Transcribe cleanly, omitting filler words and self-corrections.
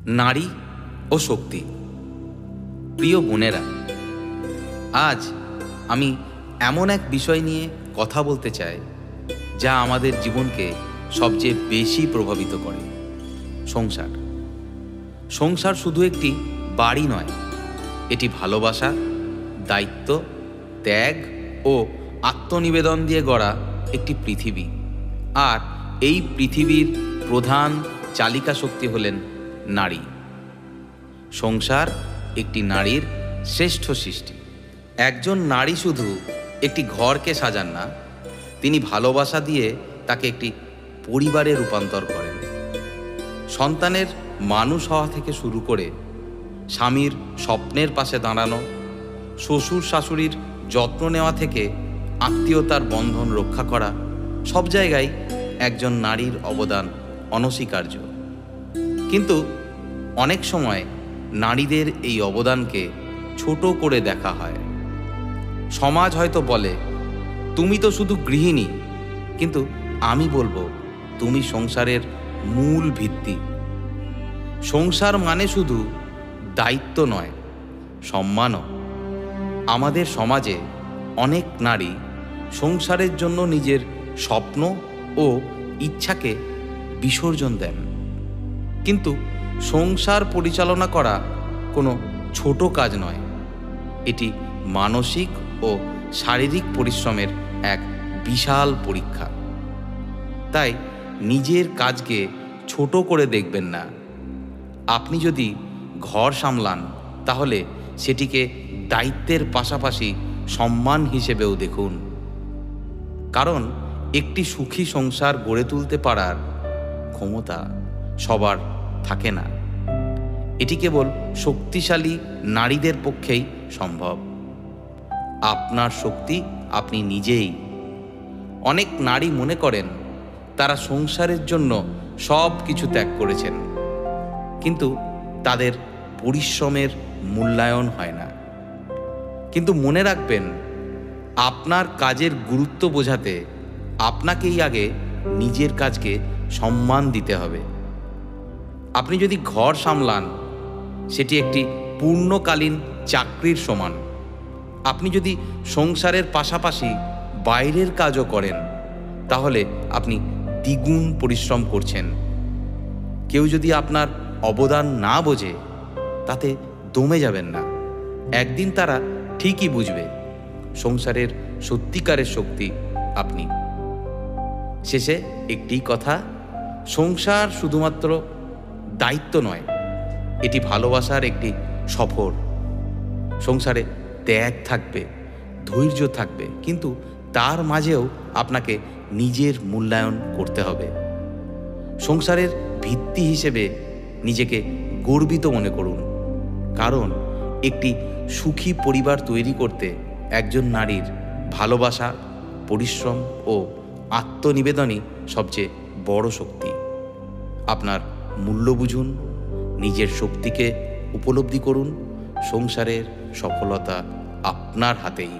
নারী ও শক্তি। প্রিয় বোনেরা, আজ আমি এমন এক বিষয় নিয়ে কথা বলতে চাই যা আমাদের জীবনকে সবচেয়ে বেশি প্রভাবিত করে। সংসার। সংসার শুধু একটি বাড়ি নয়, এটি ভালোবাসা, দায়িত্ব, ত্যাগ ও আত্মনিবেদন দিয়ে গড়া একটি পৃথিবী। আর এই পৃথিবীর প্রধান চালিকা শক্তি হলেন নারী। সংসার একটি নারীর শ্রেষ্ঠ সৃষ্টি। একজন নারী শুধু একটি ঘরকে সাজান না, তিনি ভালোবাসা দিয়ে তাকে একটি পরিবারে রূপান্তর করেন। সন্তানের মানুষ হওয়া থেকে শুরু করে স্বামীর স্বপ্নের পাশে দাঁড়ানো, শ্বশুর শাশুড়ির যত্ন নেওয়া থেকে আত্মীয়তার বন্ধন রক্ষা করা, সব জায়গায় একজন নারীর অবদান অনস্বীকার্য। কিন্তু অনেক সময় নারীদের এই অবদানকে ছোট করে দেখা হয়। সমাজ হয়তো বলে, তুমি তো শুধু গৃহিণী, কিন্তু আমি বলবো, তুমি সংসারের মূল ভিত্তি। সংসার মানে শুধু দায়িত্ব নয়, সম্মানও। আমাদের সমাজে অনেক নারী সংসারের জন্য নিজের স্বপ্ন ও ইচ্ছাকে বিসর্জন দেন। কিন্তু সংসার পরিচালনা করা কোনো ছোট কাজ নয়, এটি মানসিক ও শারীরিক পরিশ্রমের এক বিশাল পরীক্ষা। তাই নিজের কাজকে ছোট করে দেখবেন না। আপনি যদি ঘর সামলান, তাহলে সেটিকে দায়িত্বের পাশাপাশি সম্মান হিসেবেও দেখুন। কারণ একটি সুখী সংসার গড়ে তুলতে পারার ক্ষমতা সবার থাকে না। এটি কেবল শক্তিশালী নারীদের পক্ষেই সম্ভব। আপনার শক্তি আপনি নিজেই। অনেক নারী মনে করেন তারা সংসারের জন্য সব কিছু ত্যাগ করেছেন, কিন্তু তাদের পরিশ্রমের মূল্যায়ন হয় না। কিন্তু মনে রাখবেন, আপনার কাজের গুরুত্ব বোঝাতে আপনাকেই আগে নিজের কাজকে সম্মান দিতে হবে। আপনি যদি ঘর সামলান, সেটি একটি পূর্ণকালীন চাকরির সমান। আপনি যদি সংসারের পাশাপাশি বাইরের কাজও করেন, তাহলে আপনি দ্বিগুণ পরিশ্রম করছেন। কেউ যদি আপনার অবদান না বোঝে, তাতে দমে যাবেন না। একদিন তারা ঠিকই বুঝবে সংসারের সত্যিকারের শক্তি আপনি। শেষে একটি কথা, সংসার শুধুমাত্র দায়িত্ব নয়, এটি ভালোবাসার একটি সফর। সংসারে ত্যাগ থাকবে, ধৈর্য থাকবে, কিন্তু তার মাঝেও আপনাকে নিজের মূল্যায়ন করতে হবে। সংসারের ভিত্তি হিসেবে নিজেকে গর্বিত মনে করুন, কারণ একটি সুখী পরিবার তৈরি করতে একজন নারীর ভালোবাসা, পরিশ্রম ও আত্মনিবেদনই সবচেয়ে বড় শক্তি। আপনার মূল্য বুঝুন, নিজের শক্তিকে উপলব্ধি করুন। সংসারের সফলতা আপনার হাতেই।